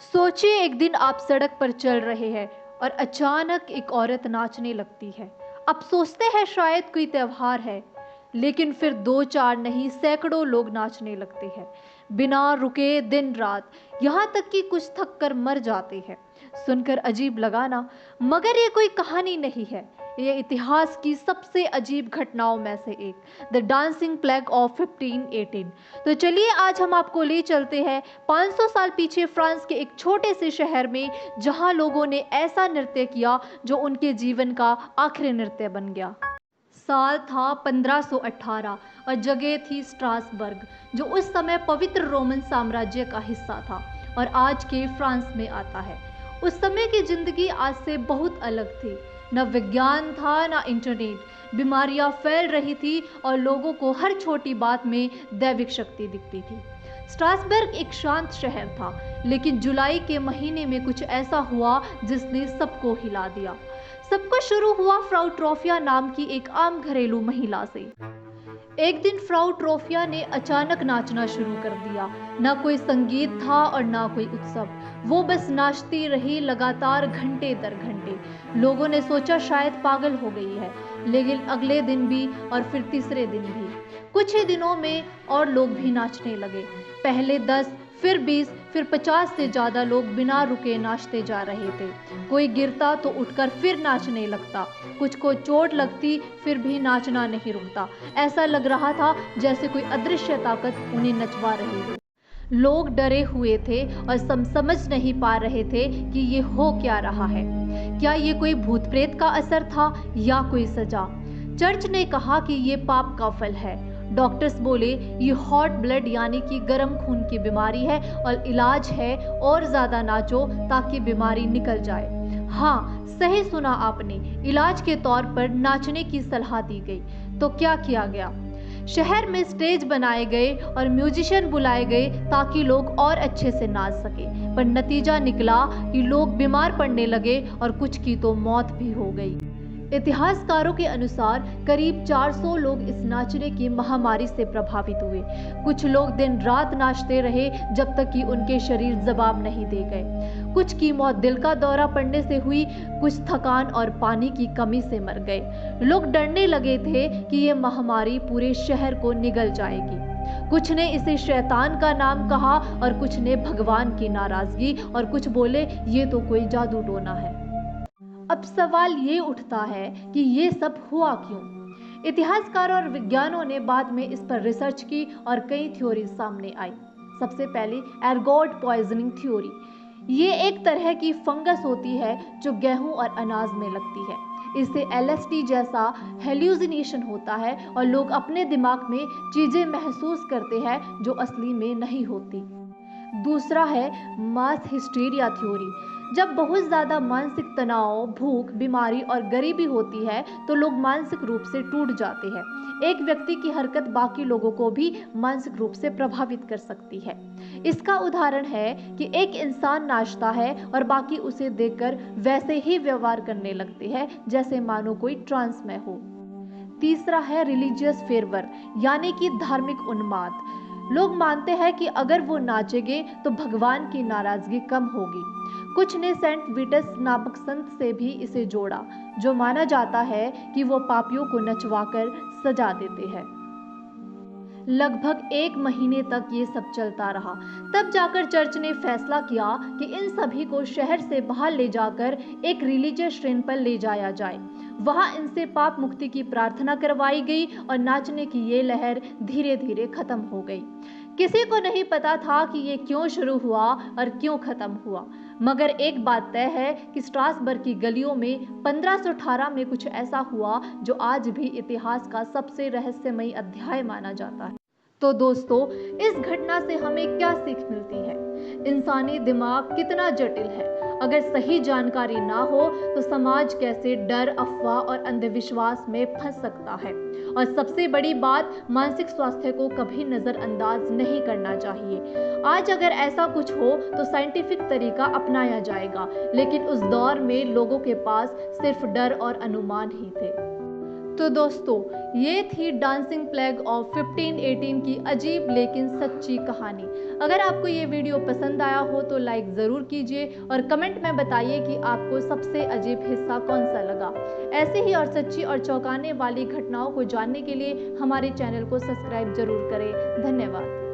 सोचिए एक दिन आप सड़क पर चल रहे हैं और अचानक एक औरत नाचने लगती है। आप सोचते हैं शायद कोई त्योहार है, लेकिन फिर दो चार नहीं सैकड़ों लोग नाचने लगते हैं बिना रुके दिन रात। यहाँ तक कि कुछ थक कर मर जाते हैं। सुनकर अजीब लगा ना, मगर ये कोई कहानी नहीं है, ये इतिहास की सबसे अजीब घटनाओं में से एक, द डांसिंग प्लेग ऑफ 1518। तो चलिए आज हम आपको ले चलते हैं 500 साल पीछे फ्रांस के एक छोटे से शहर में, जहां लोगों ने ऐसा नृत्य किया जो उनके जीवन का आखिरी नृत्य बन गया। साल था 1518 और जगह थी स्ट्रासबर्ग, जो उस समय पवित्र रोमन साम्राज्य का हिस्सा था और आज के फ्रांस में आता है। उस समय की जिंदगी आज से बहुत अलग थी। न विज्ञान था, न इंटरनेट। बीमारियां फैल रही थी और लोगों को हर छोटी बात में दैविक शक्ति दिखती थी। स्ट्रासबर्ग एक शांत शहर था, लेकिन जुलाई के महीने में कुछ ऐसा हुआ जिसने सबको हिला दिया। सब कुछ शुरू हुआ फ्राउ ट्रोफिया नाम की एक आम घरेलू महिला से। एक दिन फ्राउ ट्रोफिया ने अचानक नाचना शुरू कर दिया। ना कोई संगीत था और ना कोई उत्सव। वो बस नाचती रही लगातार घंटे दर घंटे। लोगों ने सोचा शायद पागल हो गई है, लेकिन अगले दिन भी और फिर तीसरे दिन भी, कुछ ही दिनों में और लोग भी नाचने लगे। पहले 10, फिर 20, फिर 50 से ज्यादा लोग बिना रुके नाचते जा रहे थे। कोई गिरता तो उठकर फिर नाचने लगता, कुछ को चोट लगती फिर भी नाचना नहीं रुकता। ऐसा लग रहा था जैसे कोई अदृश्य ताकत उन्हें नचवा रही हो। लोग डरे हुए थे और समझ नहीं पा रहे थे कि ये हो क्या रहा है। क्या ये कोई भूत प्रेत का असर था या कोई सजा? चर्च ने कहा कि ये पाप का फल है। डॉक्टर्स बोले ये हॉट ब्लड यानी कि गर्म खून की बीमारी है और इलाज है और ज्यादा नाचो ताकि बीमारी निकल जाए। हाँ, सही सुना आपने, इलाज के तौर पर नाचने की सलाह दी गई। तो क्या किया गया? शहर में स्टेज बनाए गए और म्यूजिशियन बुलाए गए ताकि लोग और अच्छे से नाच सके। पर नतीजा निकला कि लोग बीमार पड़ने लगे और कुछ की तो मौत भी हो गई। इतिहासकारों के अनुसार करीब 400 लोग इस नाचने की महामारी से प्रभावित हुए। कुछ लोग दिन रात नाचते रहे जब तक कि उनके शरीर जवाब नहीं दे गए। कुछ की मौत दिल का दौरा पड़ने से हुई, कुछ थकान और पानी की कमी से मर गए। लोग डरने लगे थे कि ये महामारी पूरे शहर को निगल जाएगी। कुछ ने इसे शैतान का नाम कहा और कुछ ने भगवान की नाराजगी, और कुछ बोले ये तो कोई जादू टोना है। अब सवाल ये उठता है कि ये सब हुआ क्यों? इतिहासकारों और विज्ञानों ने बाद में इस पर रिसर्च की और कई थ्योरी सामने आई। सबसे पहले एर्गोट पॉइजनिंग थ्योरी। ये एक तरह की फंगस होती है जो गेहूं और अनाज में लगती है। इससे एलएसडी जैसा हेल्यूसिनेशन होता है और लोग अपने दिमाग में चीजें महसूस करते हैं जो असली में नहीं होती। दूसरा है मास हिस्टीरिया थ्योरी। जब बहुत ज्यादा मानसिक तनाव, भूख, बीमारी और गरीबी होती है तो लोग मानसिक रूप से टूट जाते हैं। एक व्यक्ति की हरकत बाकी लोगों को भी मानसिक रूप से प्रभावित कर सकती है। इसका उदाहरण है कि एक इंसान नाचता है और बाकी उसे देखकर वैसे ही व्यवहार करने लगते हैं जैसे मानो कोई ट्रांस में हो। तीसरा है रिलीजियस फेरवर, यानी कि धार्मिक उन्माद। लोग मानते हैं कि अगर वो नाचेंगे तो भगवान की नाराजगी कम होगी। कुछ ने सेंट विटस नामक संत से भी इसे जोड़ा, जो माना जाता है कि वो पापियों को नचवाकर सजा देते हैं। लगभग 1 महीने तक ये सब चलता रहा। तब जाकर चर्च ने फैसला किया कि इन सभी को शहर से बाहर ले जाकर एक रिलीजियस श्रेणी पर ले जाया जाए। वहां इनसे पाप मुक्ति की प्रार्थना करवाई गई और नाचने की ये लहर धीरे धीरे खत्म हो गई। किसी को नहीं पता था कि ये क्यों शुरू हुआ और क्यों खत्म हुआ, मगर एक बात तय है कि स्ट्रासबर्ग की गलियों में 1518 में कुछ ऐसा हुआ जो आज भी इतिहास का सबसे रहस्यमयी अध्याय माना जाता है। तो दोस्तों, इस घटना से हमें क्या सीख मिलती है? इंसानी दिमाग कितना जटिल है। अगर सही जानकारी ना हो तो समाज कैसे डर, अफवाह और अंधविश्वास में फंस सकता है। और सबसे बड़ी बात, मानसिक स्वास्थ्य को कभी नजरअंदाज नहीं करना चाहिए। आज अगर ऐसा कुछ हो तो साइंटिफिक तरीका अपनाया जाएगा, लेकिन उस दौर में लोगों के पास सिर्फ डर और अनुमान ही थे। तो दोस्तों, ये थी डांसिंग प्लेग ऑफ 1518 की अजीब लेकिन सच्ची कहानी। अगर आपको ये वीडियो पसंद आया हो तो लाइक ज़रूर कीजिए और कमेंट में बताइए कि आपको सबसे अजीब हिस्सा कौन सा लगा। ऐसे ही और सच्ची और चौंकाने वाली घटनाओं को जानने के लिए हमारे चैनल को सब्सक्राइब जरूर करें। धन्यवाद।